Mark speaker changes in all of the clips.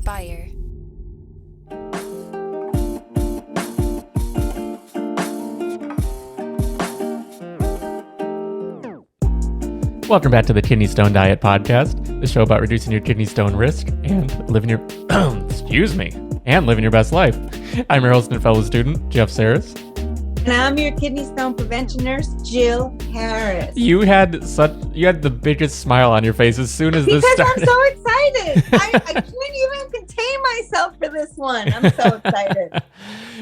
Speaker 1: inspire.
Speaker 2: Welcome back to the Kidney Stone Diet Podcast, the show about reducing your kidney stone risk and living your, and living your best life. I'm your host and fellow student, Jeff Saris.
Speaker 3: And I'm your kidney stone prevention nurse, Jill Harris.
Speaker 2: You had the biggest smile on your face as soon as this started.
Speaker 3: Because I'm so excited. I can't even contain myself for this one. I'm so excited.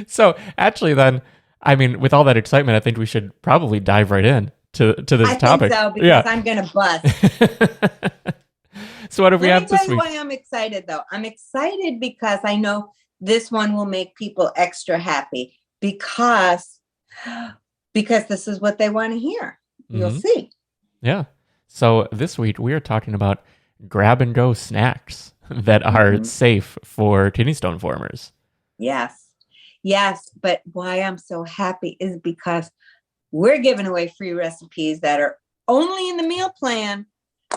Speaker 2: So actually then, I mean, with all that excitement, I think we should probably dive right in to this topic.
Speaker 3: I think so, because I'm going to bust.
Speaker 2: So what have we have this week?
Speaker 3: Let me tell you why I'm excited, though. I'm excited because I know this one will make people extra happy because this is what they want to hear. You'll see.
Speaker 2: Yeah. So this week we are talking about grab and go snacks that are safe for kidney stone formers.
Speaker 3: Yes. But why I'm so happy is because we're giving away free recipes that are only in the meal plan,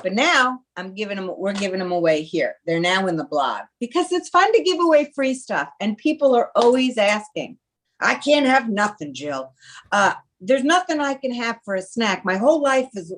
Speaker 3: but now we're giving them away here. They're now in the blog because it's fun to give away free stuff. And people are always asking, I can't have nothing, Jill. There's nothing I can have for a snack. My whole life is,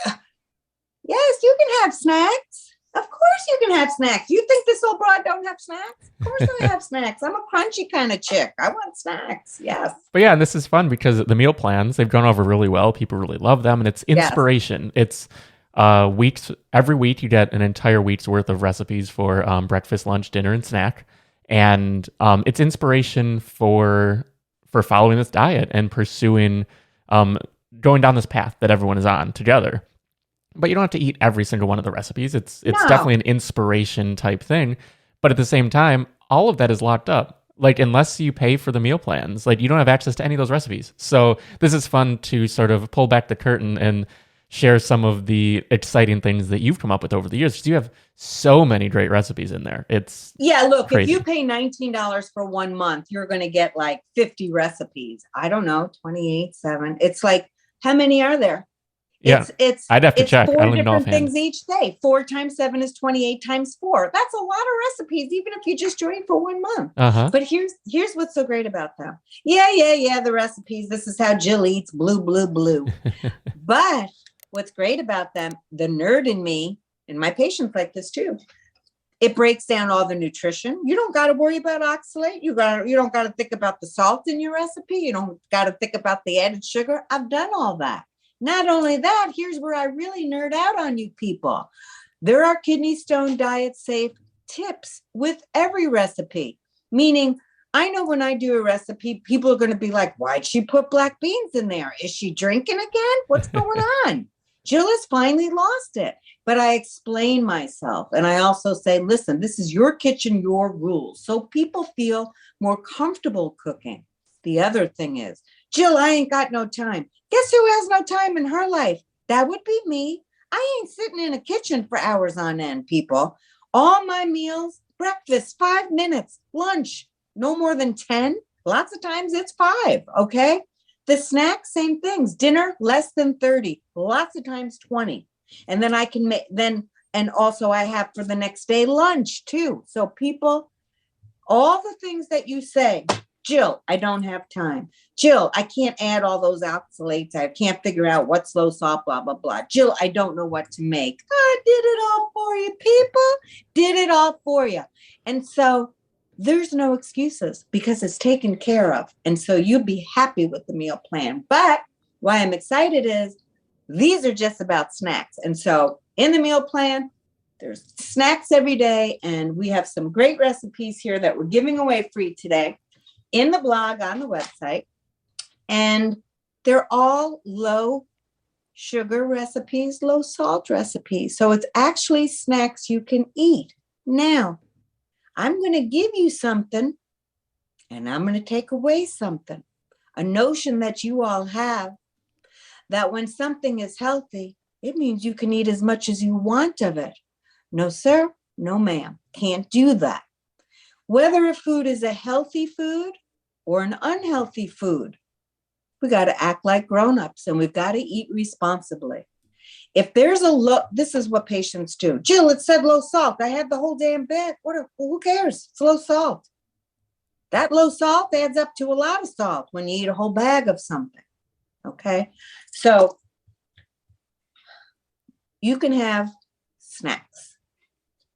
Speaker 3: yes, you can have snacks. Of course you can have snacks. You think this old broad don't have snacks? Of course I have snacks. I'm a crunchy kind of chick. I want snacks. Yes.
Speaker 2: But yeah, and this is fun because the meal plans, they've gone over really well. People really love them. And it's inspiration. Yes. It's weeks. Every week you get an entire week's worth of recipes for breakfast, lunch, dinner, and snack. And it's inspiration for following this diet and pursuing, going down this path that everyone is on together. But you don't have to eat every single one of the recipes. It's definitely an inspiration type thing. But at the same time, all of that is locked up. Like, unless you pay for the meal plans, like, you don't have access to any of those recipes. So this is fun to sort of pull back the curtain and share some of the exciting things that you've come up with over the years. Because you have so many great recipes in there. It's
Speaker 3: look,
Speaker 2: crazy.
Speaker 3: If you pay $19 for 1 month, you're going to get like 50 recipes. I don't know, 28, 7. It's like, how many are there? It's
Speaker 2: I'd have to check. I don't even know
Speaker 3: different things each day. 4 times 7 is 28 times 4. That's a lot of recipes, even if you just join for 1 month. But here's what's so great about them. Yeah. The recipes. This is how Jill eats. Blue, blue, blue. But what's great about them, the nerd in me, and my patients like this too, it breaks down all the nutrition. You don't got to worry about oxalate. You don't got to think about the salt in your recipe. You don't got to think about the added sugar. I've done all that. Not only that, here's where I really nerd out on you people. There are kidney stone diet safe tips with every recipe, meaning I know when I do a recipe, people are going to be like, why'd she put black beans in there? Is she drinking again? What's going on? Jill has finally lost it. But I explain myself. And I also say, listen, this is your kitchen, your rules. So people feel more comfortable cooking. The other thing is, Jill, I ain't got no time. Guess who has no time in her life? That would be me. I ain't sitting in a kitchen for hours on end, people. All my meals, breakfast, 5 minutes, lunch, no more than 10. Lots of times it's 5, okay? The snacks, same things. Dinner, less than 30. Lots of times 20. And then I can make, and also I have for the next day lunch too. So people, all the things that you say, Jill, I don't have time. Jill, I can't add all those oxalates. I can't figure out what's low salt, blah, blah, blah. Jill, I don't know what to make. I did it all for you, people. Did it all for you. And so there's no excuses because it's taken care of. And so you'll be happy with the meal plan. But why I'm excited is these are just about snacks. And so in the meal plan, there's snacks every day. And we have some great recipes here that we're giving away free today in the blog on the website. And they're all low sugar recipes, low salt recipes. So it's actually snacks you can eat. Now, I'm going to give you something and I'm going to take away something. A notion that you all have that when something is healthy, it means you can eat as much as you want of it. No, sir. No, ma'am. Can't do that. Whether a food is a healthy food or an unhealthy food, we got to act like grown-ups and we've got to eat responsibly. If there's a low, this is what patients do. Jill, it said low salt. I had the whole damn bag. Who cares? It's low salt. That low salt adds up to a lot of salt when you eat a whole bag of something. Okay. So you can have snacks.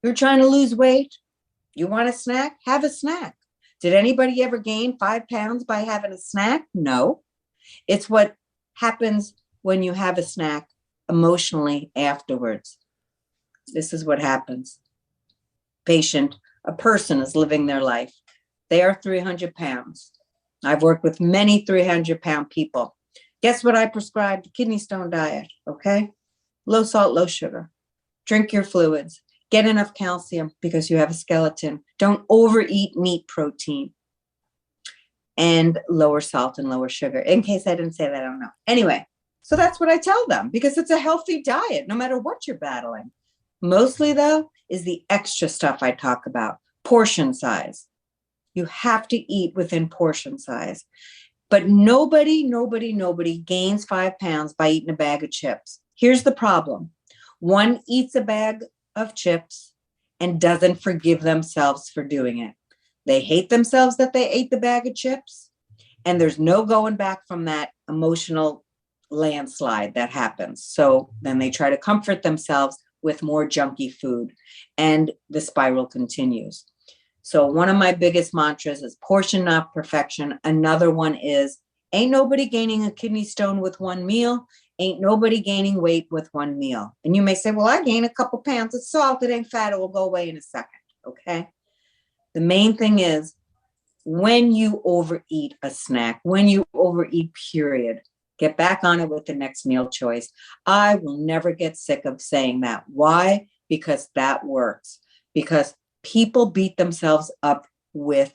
Speaker 3: You're trying to lose weight. You want a snack? Have a snack. Did anybody ever gain 5 pounds by having a snack? No. It's what happens when you have a snack emotionally afterwards. This is what happens. A person is living their life. They are 300 pounds. I've worked with many 300-pound people. Guess what I prescribed? The kidney stone diet, okay? Low salt, low sugar. Drink your fluids. Get enough calcium because you have a skeleton. Don't overeat meat protein. And lower salt and lower sugar. In case I didn't say that, I don't know. Anyway, so that's what I tell them because it's a healthy diet, no matter what you're battling. Mostly, though, is the extra stuff I talk about. Portion size. You have to eat within portion size. But nobody gains 5 pounds by eating a bag of chips. Here's the problem. One eats a bag of chips and doesn't forgive themselves for doing it. They hate themselves that they ate the bag of chips, and there's no going back from that emotional landslide that happens. So then they try to comfort themselves with more junky food, and the spiral continues. So one of my biggest mantras is portion, not perfection. Another one is, ain't nobody gaining a kidney stone with one meal. Ain't nobody gaining weight with one meal. And you may say, well, I gain a couple pounds of salt. It ain't fat. It will go away in a second. Okay. The main thing is when you overeat a snack, when you overeat, period, get back on it with the next meal choice. I will never get sick of saying that. Why? Because that works. Because people beat themselves up with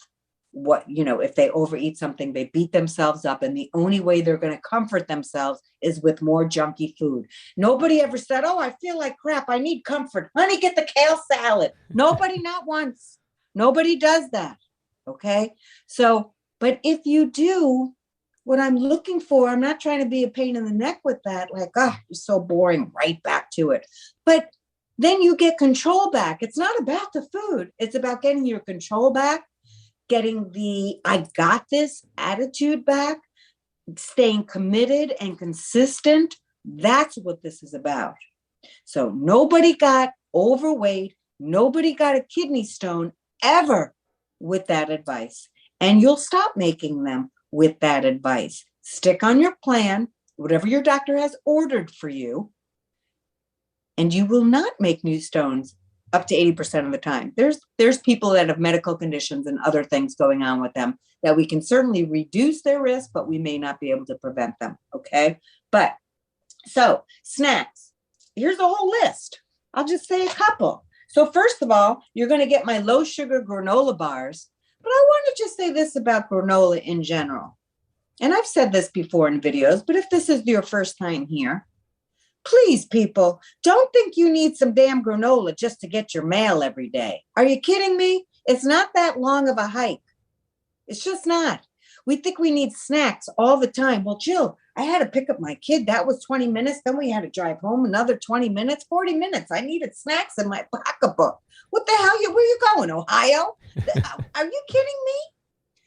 Speaker 3: what, if they overeat something, they beat themselves up. And the only way they're going to comfort themselves is with more junky food. Nobody ever said, oh, I feel like crap. I need comfort. Honey, get the kale salad. Nobody, not once. Nobody does that. Okay. So, but if you do what I'm looking for, I'm not trying to be a pain in the neck with that. Like, oh, you're so boring, right back to it. But then you get control back. It's not about the food. It's about getting your control back, getting the I got this attitude back, staying committed and consistent. That's what this is about. So nobody got overweight. Nobody got a kidney stone ever with that advice. And you'll stop making them with that advice. Stick on your plan, whatever your doctor has ordered for you, and you will not make new stones up to 80% of the time. There's people that have medical conditions and other things going on with them that we can certainly reduce their risk, but we may not be able to prevent them. Okay. But so snacks, here's a whole list. I'll just say a couple. So first of all, you're going to get my low sugar granola bars, but I want to just say this about granola in general. And I've said this before in videos, but if this is your first time here, please, people, don't think you need some damn granola just to get your mail every day. Are you kidding me? It's not that long of a hike. It's just not. We think we need snacks all the time. Well, Jill, I had to pick up my kid. That was 20 minutes. Then we had to drive home another 20 minutes, 40 minutes. I needed snacks in my pocketbook. What the hell? Where are you going, Ohio? Are you kidding me?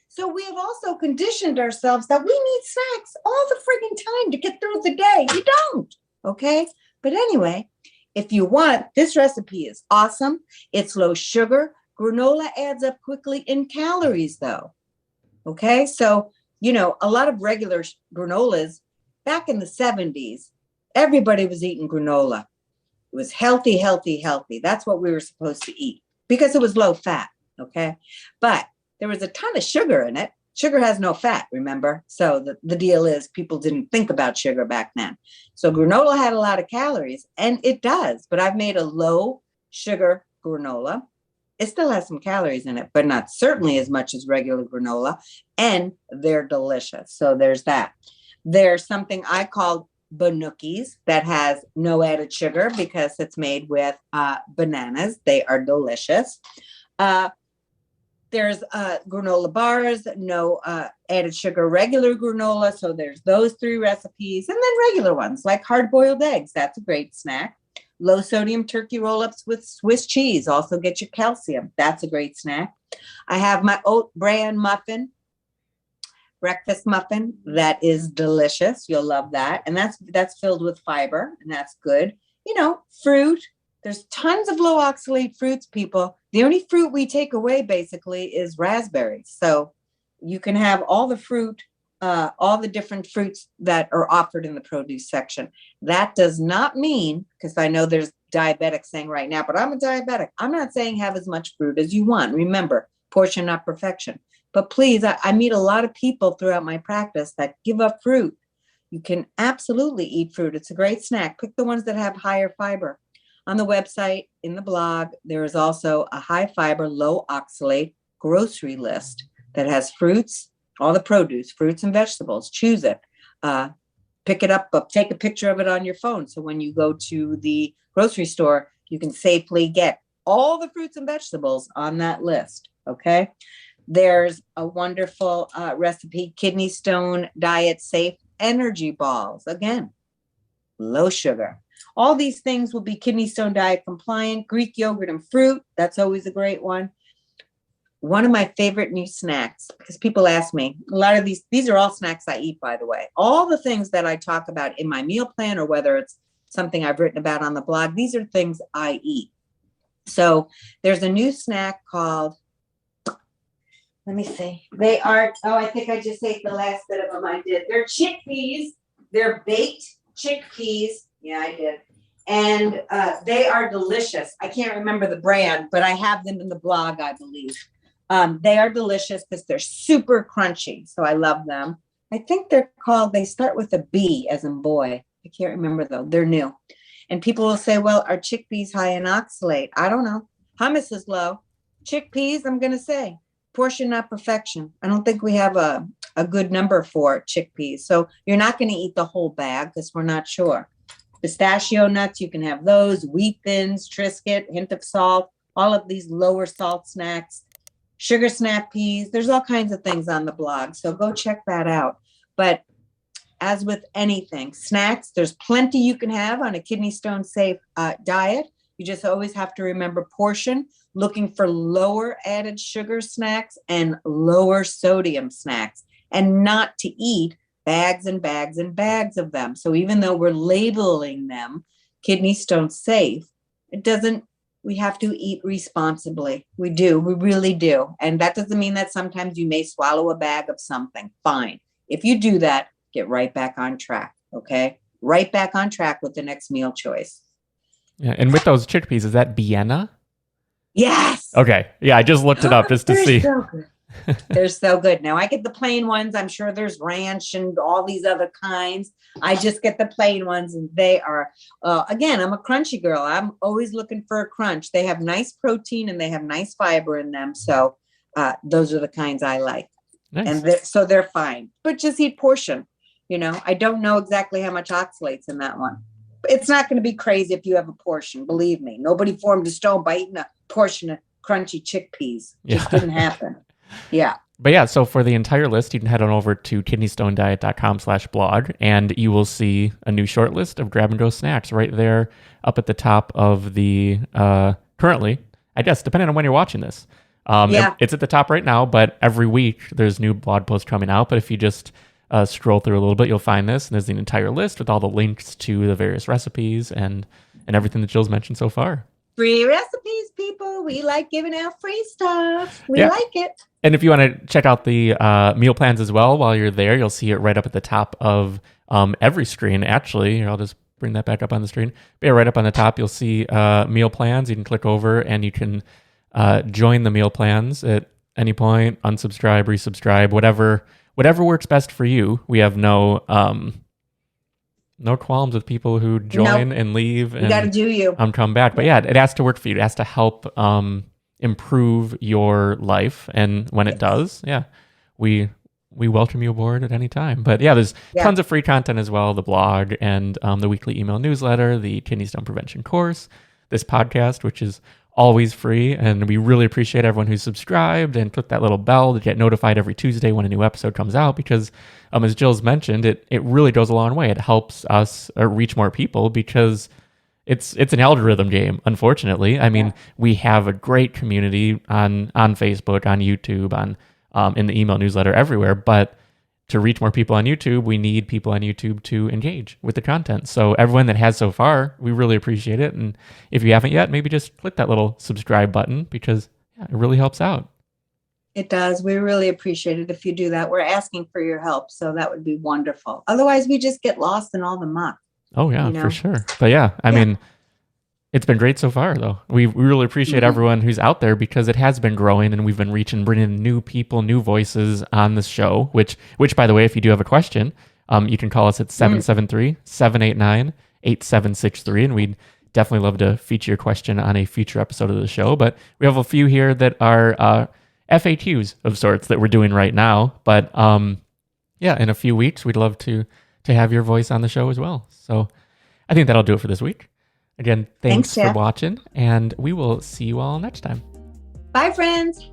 Speaker 3: So we have also conditioned ourselves that we need snacks all the friggin' time to get through the day. You don't. Okay. But anyway, if you want, this recipe is awesome. It's low sugar. Granola adds up quickly in calories though. Okay. So, a lot of regular granolas back in the 70s, everybody was eating granola. It was healthy, healthy, healthy. That's what we were supposed to eat because it was low fat. Okay. But there was a ton of sugar in it. Sugar has no fat, remember? So the deal is people didn't think about sugar back then. So granola had a lot of calories, and it does. But I've made a low sugar granola. It still has some calories in it, but not certainly as much as regular granola. And they're delicious. So there's that. There's something I call Banookies that has no added sugar because it's made with bananas. They are delicious. There's granola bars, no added sugar, regular granola. So there's those 3 recipes. And then regular ones like hard-boiled eggs. That's a great snack. Low sodium turkey roll-ups with Swiss cheese. Also get your calcium. That's a great snack. I have my oat bran muffin, breakfast muffin. That is delicious. You'll love that. And that's filled with fiber, and that's good. Fruit. There's tons of low oxalate fruits, people. The only fruit we take away basically is raspberries. So you can have all the fruit, all the different fruits that are offered in the produce section. That does not mean, because I know there's diabetics saying right now, but I'm a diabetic. I'm not saying have as much fruit as you want. Remember, portion, not perfection. But please, I meet a lot of people throughout my practice that give up fruit. You can absolutely eat fruit. It's a great snack. Pick the ones that have higher fiber. On the website, in the blog, there is also a high fiber, low oxalate grocery list that has fruits, all the produce, fruits and vegetables. Choose it. Pick it up, take a picture of it on your phone. So when you go to the grocery store, you can safely get all the fruits and vegetables on that list. Okay. There's a wonderful recipe, kidney stone diet safe energy balls. Again, low sugar. All these things will be kidney stone diet compliant. Greek yogurt and fruit. That's always a great one. One of my favorite new snacks, because people ask me, a lot of these are all snacks I eat, by the way. All the things that I talk about in my meal plan, or whether it's something I've written about on the blog, these are things I eat. So there's a new snack called, let me see. They are, I think I just ate the last bit of them I did. They're chickpeas. They're baked chickpeas. Yeah, I did. And they are delicious. I can't remember the brand, but I have them in the blog, I believe. They are delicious because they're super crunchy. So I love them. I think they start with a B as in boy. I can't remember though. They're new. And people will say, well, are chickpeas high in oxalate? I don't know. Hummus is low. Chickpeas, I'm going to say, portion, not perfection. I don't think we have a good number for chickpeas. So you're not going to eat the whole bag because we're not sure. Pistachio nuts, you can have those. Wheat thins, Triscuit, hint of salt, all of these lower salt snacks. Sugar snap peas, there's all kinds of things on the blog. So go check that out. But as with anything, snacks, there's plenty you can have on a kidney stone safe diet. You just always have to remember portion, looking for lower added sugar snacks and lower sodium snacks, and not to eat bags and bags and bags of them. So even though we're labeling them kidney stone safe, we have to eat responsibly. We really do. And that doesn't mean that sometimes you may swallow a bag of something. Fine. If you do that, get right back on track. Okay. Right back on track with the next meal choice.
Speaker 2: Yeah. And with those chickpeas, is that Vienna?
Speaker 3: Yes.
Speaker 2: Okay. Yeah. I just looked it up just to see.
Speaker 3: So good. They're so good. Now I get the plain ones. I'm sure there's ranch and all these other kinds. I just get the plain ones, and they are, again, I'm a crunchy girl. I'm always looking for a crunch. They have nice protein and they have nice fiber in them. So those are the kinds I like. Nice. And they're fine, but just eat portion. I don't know exactly how much oxalate's in that one. It's not going to be crazy if you have a portion. Believe me, nobody formed a stone by eating a portion of crunchy chickpeas. It just didn't happen. Yeah.
Speaker 2: But yeah, so for the entire list, you can head on over to kidneystonediet.com/blog, and you will see a new short list of grab and go snacks right there up at the top of the, currently, I guess, depending on when you're watching this. It's at the top right now, but every week there's new blog posts coming out. But if you just scroll through a little bit, you'll find this, and there's an entire list with all the links to the various recipes and everything that Jill's mentioned so far.
Speaker 3: Free recipes, people. We like giving out free stuff. We like it.
Speaker 2: And if you want to check out the meal plans as well while you're there, you'll see it right up at the top of every screen. Actually, here, I'll just bring that back up on the screen. But yeah, right up on the top, you'll see meal plans. You can click over and you can join the meal plans at any point, unsubscribe, resubscribe, whatever works best for you. We have no qualms with people who join and leave and
Speaker 3: you gotta do you.
Speaker 2: Come back. But yeah, it has to work for you. It has to help improve your life. And when it does, we welcome you aboard at any time. But yeah, there's tons of free content as well, the blog and the weekly email newsletter, the kidney stone prevention course, this podcast, which is always free. And we really appreciate everyone who's subscribed and click that little bell to get notified every Tuesday when a new episode comes out, because as Jill's mentioned, it really goes a long way. It helps us reach more people, because it's an algorithm game, unfortunately. I mean, we have a great community on Facebook, on YouTube, on in the email newsletter, everywhere, but to reach more people on YouTube, we need people on YouTube to engage with the content. So everyone that has so far, we really appreciate it. And if you haven't yet, maybe just click that little subscribe button, because it really helps out.
Speaker 3: It does. We really appreciate it if you do that. We're asking for your help, so that would be wonderful. Otherwise, we just get lost in all the muck.
Speaker 2: Oh, yeah, for sure. But yeah, I mean, it's been great so far, though. We really appreciate everyone who's out there, because it has been growing, and we've been bringing new people, new voices on this show, which by the way, if you do have a question, you can call us at 773-789-8763, and we'd definitely love to feature your question on a future episode of the show. But we have a few here that are FAQs of sorts that we're doing right now. But in a few weeks, we'd love to have your voice on the show as well. So I think that'll do it for this week. Again, thanks for watching, and we will see you all next time.
Speaker 3: Bye, friends.